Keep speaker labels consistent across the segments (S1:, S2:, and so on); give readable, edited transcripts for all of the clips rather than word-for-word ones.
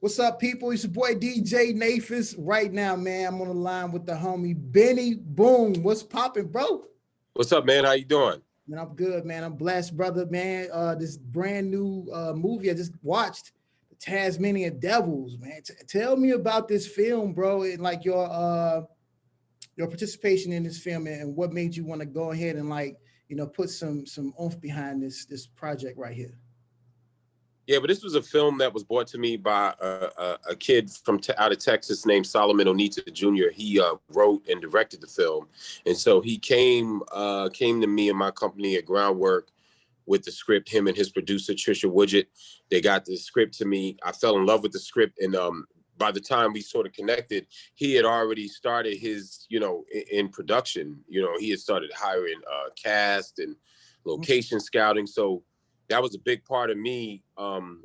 S1: What's up, people? It's your boy DJ Nafis. Right now, man, I'm on the line with the homie Benny Boom. What's popping, bro?
S2: What's up, man? How you doing?
S1: Man, I'm good, man. I'm blessed, brother, man. This brand new movie I just watched, the Tasmanian Devils, man. Tell me about this film, bro, and like your participation in this film and what made you want to go ahead and put some oomph behind this project right here.
S2: Yeah, but this was a film that was brought to me by a kid from out of Texas named Solomon Onita Jr. He wrote and directed the film, and so he came to me and my company at Groundwork with the script. Him and his producer Trisha Woodgett, they got the script to me. I fell in love with the script, and by the time we sort of connected, he had already started his, in production. He had started hiring cast and location scouting. So that was a big part of me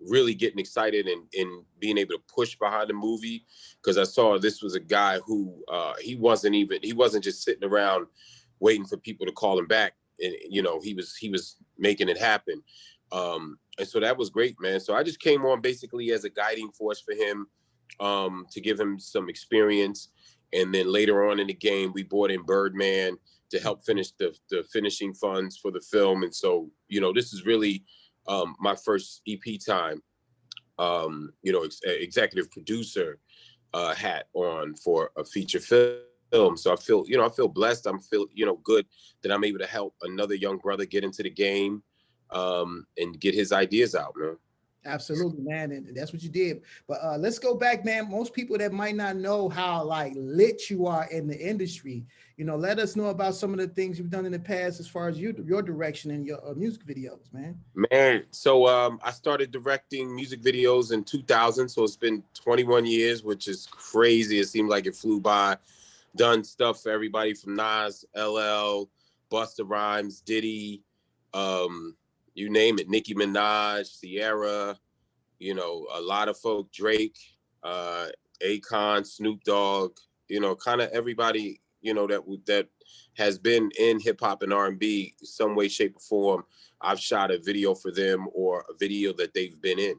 S2: really getting excited and being able to push behind the movie, because I saw this was a guy who he wasn't just sitting around waiting for people to call him back. And, he was making it happen. And so that was great, man. So I just came on basically as a guiding force for him, to give him some experience. And then later on in the game, we brought in Birdman to help finish the finishing funds for the film. And so, this is really my first EP time, executive producer hat on for a feature film. So I feel blessed. I feel, good that I'm able to help another young brother get into the game and get his ideas out, man.
S1: Absolutely, man, and that's what you did. But let's go back, man. Most people that might not know how lit you are in the industry, let us know about some of the things you've done in the past as far as your direction and your music videos, man.
S2: Man, so I started directing music videos in 2000, so it's been 21 years, which is crazy. It seemed like it flew by. Done stuff for everybody from Nas, LL, Busta Rhymes, Diddy, you name it, Nicki Minaj, Sierra, a lot of folk, Drake, Akon, Snoop Dogg, kind of everybody, that has been in hip hop and R&B some way, shape, or form. I've shot a video for them or a video that they've been in.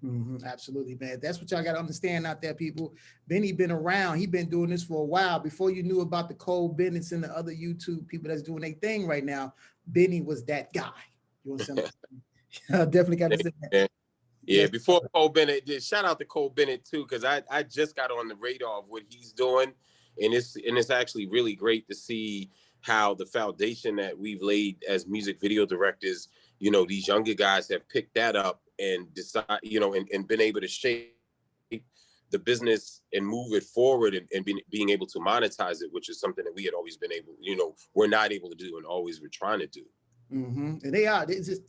S1: Mm-hmm, absolutely, man. That's what y'all got to understand out there, people. Benny been around. He been doing this for a while. Before you knew about the Cole Bennett's and the other YouTube people that's doing their thing right now, Benny was that guy. You understand? Definitely got to say that.
S2: Yeah, before Cole Bennett, shout out to Cole Bennett too, because I just got on the radar of what he's doing, and it's actually really great to see how the foundation that we've laid as music video directors, these younger guys have picked that up and decide, and been able to shape the business and move it forward and being able to monetize it, which is something that we had always been able, we're not able to do and always we're trying to do.
S1: Mm-hmm. And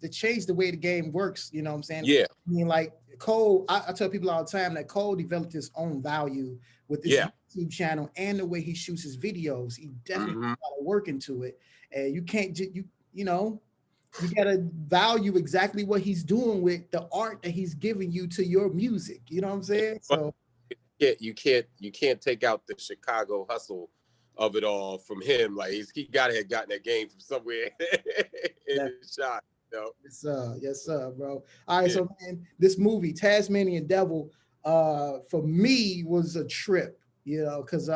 S1: they changed the way the game works. You know what I'm saying?
S2: Yeah.
S1: I mean, like Cole, I tell people all the time that Cole developed his own value with this YouTube channel and the way he shoots his videos. He definitely put a lot of work into it, and you can't you gotta value exactly what he's doing with the art that he's giving you to your music. You know what I'm saying? So
S2: you can't take out the Chicago hustle of it all from him. Like he gotta have gotten that game from somewhere in the shot.
S1: Yes, sir, bro. All right, so man, this movie Tasmanian Devil, for me was a trip, because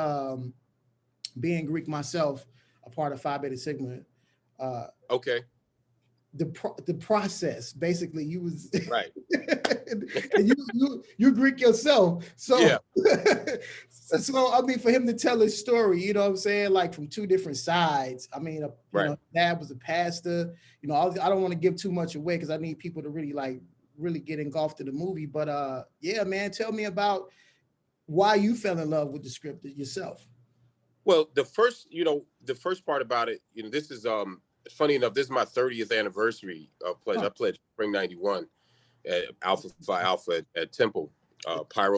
S1: being Greek myself, a part of Phi Beta Sigma.
S2: Okay.
S1: The process, basically, you was
S2: right.
S1: And you Greek yourself, so yeah. So I mean, for him to tell his story, you know what I'm saying, like from two different sides. I mean, dad was a pastor. I don't want to give too much away because I need people to really get engulfed in the movie. But yeah, man, tell me about why you fell in love with the script yourself.
S2: Well, the first part about it, this is funny enough, this is my 30th anniversary of pledge. I pledged spring 91 at Alpha Phi Alpha at Temple, Pyro.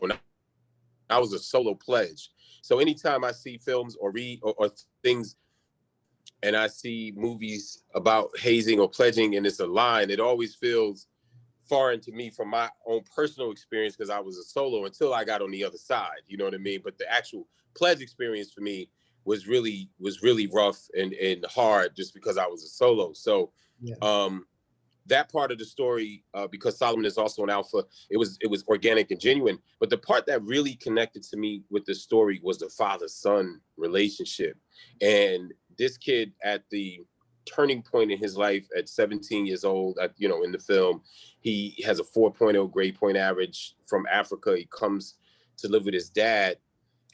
S2: I was a solo pledge. So anytime I see films or read or things and I see movies about hazing or pledging and it's a line, it always feels foreign to me from my own personal experience because I was a solo until I got on the other side. You know what I mean? But the actual pledge experience for me was really rough and hard just because I was a solo. So that part of the story, because Solomon is also an alpha, it was organic and genuine. But the part that really connected to me with the story was the father-son relationship. And this kid at the turning point in his life at 17 years old, in the film, he has a 4.0 grade point average from Africa. He comes to live with his dad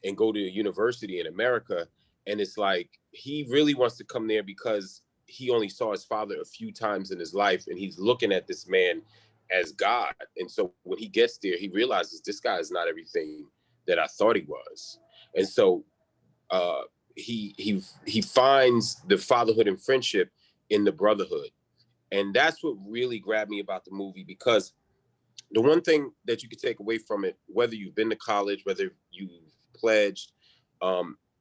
S2: and go to a university in America. And it's like, he really wants to come there because he only saw his father a few times in his life, and he's looking at this man as God. And so when he gets there, he realizes this guy is not everything that I thought he was. And so he finds the fatherhood and friendship in the brotherhood. And that's what really grabbed me about the movie, because the one thing that you could take away from it, whether you've been to college, whether you've pledged,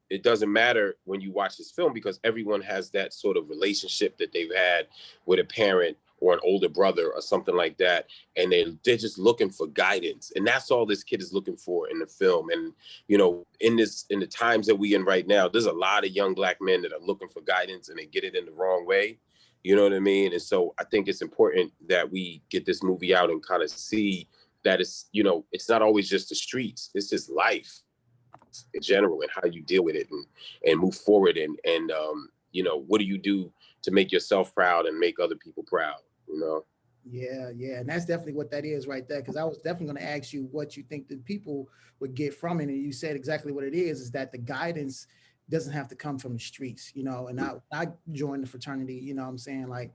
S2: it doesn't matter when you watch this film, because everyone has that sort of relationship that they've had with a parent or an older brother or something like that. And they're just looking for guidance. And that's all this kid is looking for in the film. And, in the times that we in right now, there's a lot of young Black men that are looking for guidance, and they get it in the wrong way. You know what I mean? And so I think it's important that we get this movie out and kind of see that it's not always just the streets. It's just life in general, and how you deal with it and move forward. And what do you do to make yourself proud and make other people proud,
S1: Yeah, and that's definitely what that is right there. Because I was definitely going to ask you what you think the people would get from it, and you said exactly what it is that the guidance doesn't have to come from the streets, And I joined the fraternity, I'm saying, like,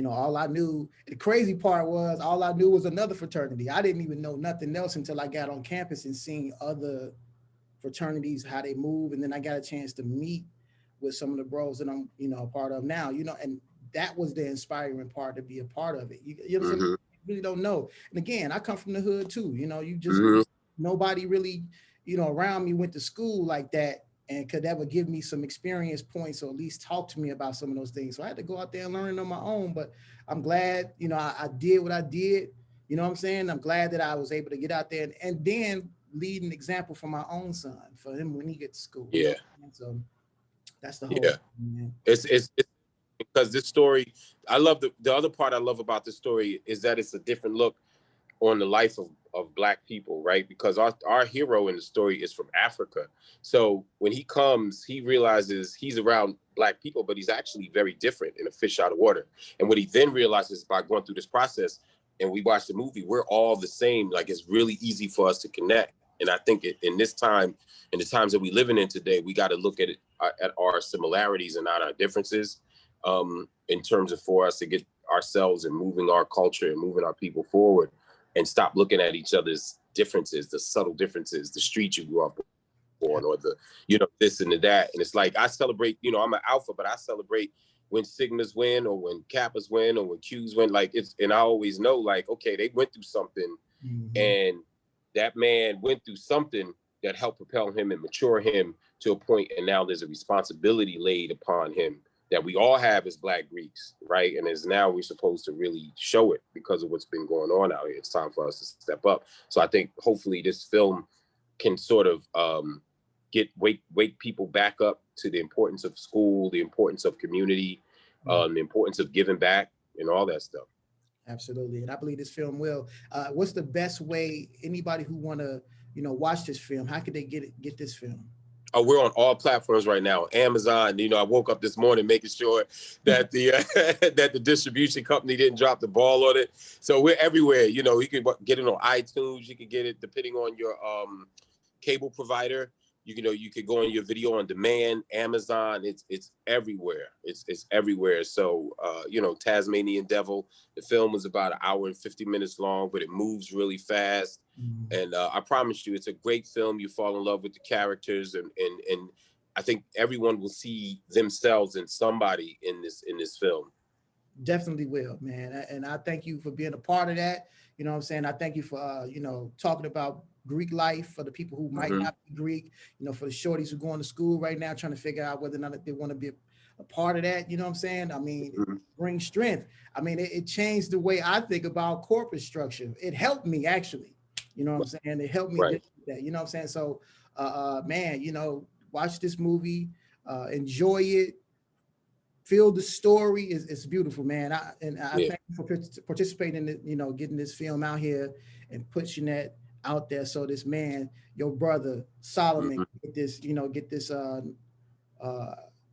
S1: all I knew, the crazy part was all I knew was another fraternity. I didn't even know nothing else until I got on campus and seeing other fraternities, how they move, and then I got a chance to meet with some of the bros that I'm, a part of now, and that was the inspiring part, to be a part of it. You know what I'm saying? You really don't know. And again, I come from the hood too. You just nobody really, around me went to school like that and could ever give me some experience points, or at least talk to me about some of those things. So I had to go out there and learn on my own. But I'm glad, I did what I did. You know what I'm saying? I'm glad that I was able to get out there and then lead an example for my own son, for him when he gets to school.
S2: Yeah.
S1: So that's the whole
S2: thing, man. It's because this story, I love the other part I love about this story is that it's a different look on the life of Black people, right? Because our hero in the story is from Africa. So when he comes, he realizes he's around Black people, but he's actually very different in a fish out of water. And what he then realizes by going through this process, and we watch the movie, we're all the same. Like, it's really easy for us to connect. And I think in this time, in the times that we living in today, we got to look at it, at our similarities and not our differences, in terms of for us to get ourselves and moving our culture and moving our people forward, and stop looking at each other's differences, the subtle differences, the street you grew up on, or the, this and the that. And it's like, I celebrate, I'm an alpha, but I celebrate when Sigmas win, or when Kappas win, or when Qs win. Like, and I always know, like, okay, they went through something, and that man went through something that helped propel him and mature him to a point, and now there's a responsibility laid upon him that we all have as Black Greeks, right? And as now we're supposed to really show it because of what's been going on out here. It's time for us to step up. So I think hopefully this film can sort of wake people back up to the importance of school, the importance of community, the importance of giving back, and all that stuff.
S1: Absolutely. And I believe this film will. What's the best way, anybody who want to, watch this film, how could they get this film?
S2: Oh, we're on all platforms right now. Amazon. I woke up this morning making sure that the that the distribution company didn't drop the ball on it. So we're everywhere. You can get it on iTunes. You can get it depending on your cable provider. You could go on your video on demand, Amazon. It's everywhere. It's everywhere. So Tasmanian Devil. The film was about 1 hour and 50 minutes long, but it moves really fast. And I promise you, it's a great film. You fall in love with the characters, and I think everyone will see themselves in somebody in this film.
S1: Definitely will, man. And I thank you for being a part of that. You know what I'm saying? I thank you for talking about Greek life for the people who might not be Greek, for the shorties who are going to school right now, trying to figure out whether or not they want to be a part of that. You know what I'm saying? I mean, it brings strength. I mean, it changed the way I think about corporate structure. It helped me, actually. You know what I'm saying? It helped me do that. You know what I'm saying? So, man, watch this movie, enjoy it, feel the story is beautiful, man. I thank you for participating in, you know, getting this film out here and pushing that out there. So this man, your brother Solomon, get this, you know, get this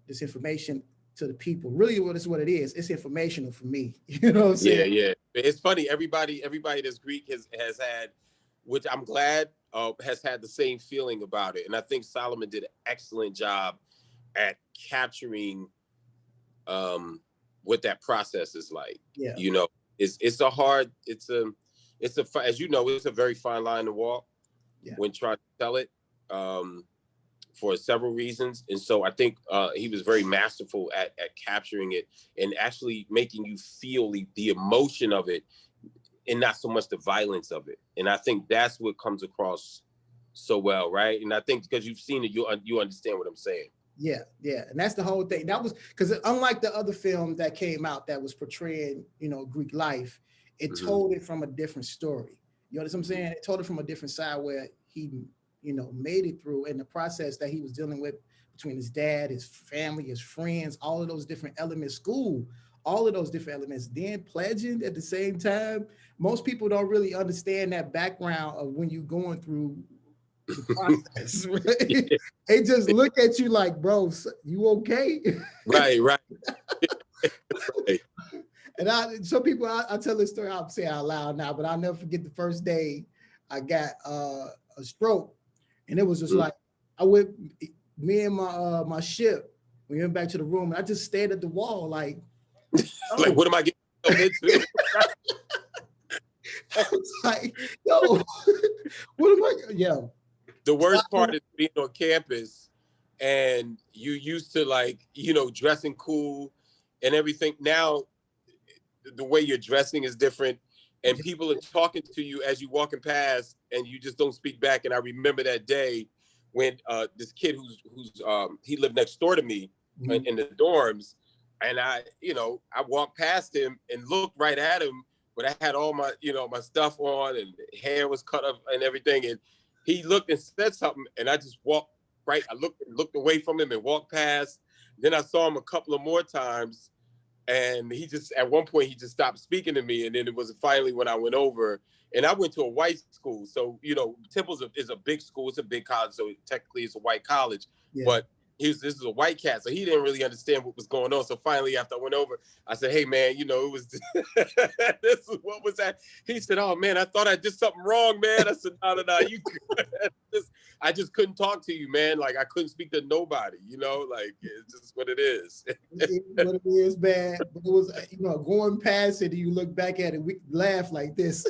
S1: this information to the people. Really, what it is. It's informational for me. You know what I'm saying?
S2: Yeah. It's funny. Everybody that's Greek has had, which I'm glad has had the same feeling about it. And I think Solomon did an excellent job at capturing what that process is like.
S1: Yeah.
S2: You know, it's a as you know, it's a very fine line to walk when trying to tell it. For several reasons. And so I think he was very masterful at capturing it and actually making you feel the emotion of it and not so much the violence of it. And I think that's what comes across so well, right? And I think because you've seen it, you understand what I'm saying.
S1: Yeah. And that's the whole thing. That was because unlike the other film that came out that was portraying, you know, Greek life, it told it from a different story. You know what I'm saying? It told it from a different side where he, you know, made it through, and the process that he was dealing with between his dad, his family, his friends, all of those different elements, school, all of those different elements, then pledging at the same time. Most people don't really understand that background of when you're going through the process. Right? They just look at you like, bro, you okay?
S2: Right.
S1: And some people, I tell this story, I'll say it out loud now, but I'll never forget the first day I got a stroke. And it was just like, me and my ship, we went back to the room, and I just stared at the wall like,
S2: like, what am I getting into?
S1: I was like, yo, what am I, yo.
S2: The worst part is being on campus and you used to, like, you know, dressing cool and everything. Now, the way you're dressing is different. And people are talking to you as you're walking past and you just don't speak back. And I remember that day when this kid he lived next door to me in the dorms. And I walked past him and looked right at him, but I had all my, you know, my stuff on and hair was cut up and everything. And he looked and said something and I just walked right. I looked away from him and walked past. Then I saw him a couple of more times. And he just, at one point, he just stopped speaking to me. And then it was finally when I went over, and I went to a white school. So, you know, Temple's is a big school. It's a big college. So technically it's a white college. Yeah. But this is a white cat. So he didn't really understand what was going on. So finally, after I went over, I said, hey, man, you know, it was, this is what was that? He said, oh, man, I thought I did something wrong, man. I said, no, you I just couldn't talk to you, man. Like, I couldn't speak to nobody, you know, like, it's just what it is.
S1: What it is, man. But it was, you know, going past it and you look back at it, we laugh like this.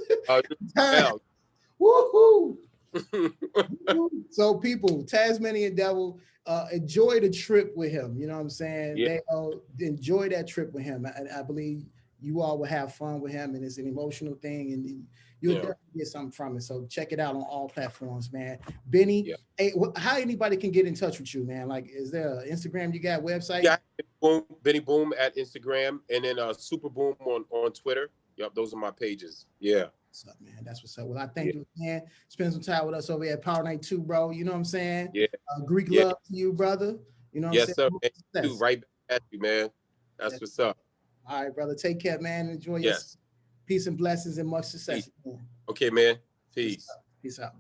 S1: Woohoo! So people, Tasmanian Devil, enjoy the trip with him. You know what I'm saying? Yeah. They enjoy that trip with him. I believe you all will have fun with him, and it's an emotional thing, and you'll definitely get something from it. So check it out on all platforms, man. Benny, hey, how anybody can get in touch with you, man? Like, is there an Instagram you got, website?
S2: Yeah, Boom, Benny Boom at Instagram, and then Super Boom on Twitter. Yep, those are my pages. Yeah.
S1: What's up, man? That's what's up. Well, I thank you, man. Spend some time with us over here at Power Night 2, bro. You know what I'm saying?
S2: Yeah.
S1: Greek love to you, brother. You know what I'm saying?
S2: Yes, sir. Man. Right back at you, man. That's what's up.
S1: All right, brother. Take care, man. Enjoy your peace and blessings and much success.
S2: Okay, man. Peace.
S1: Peace out.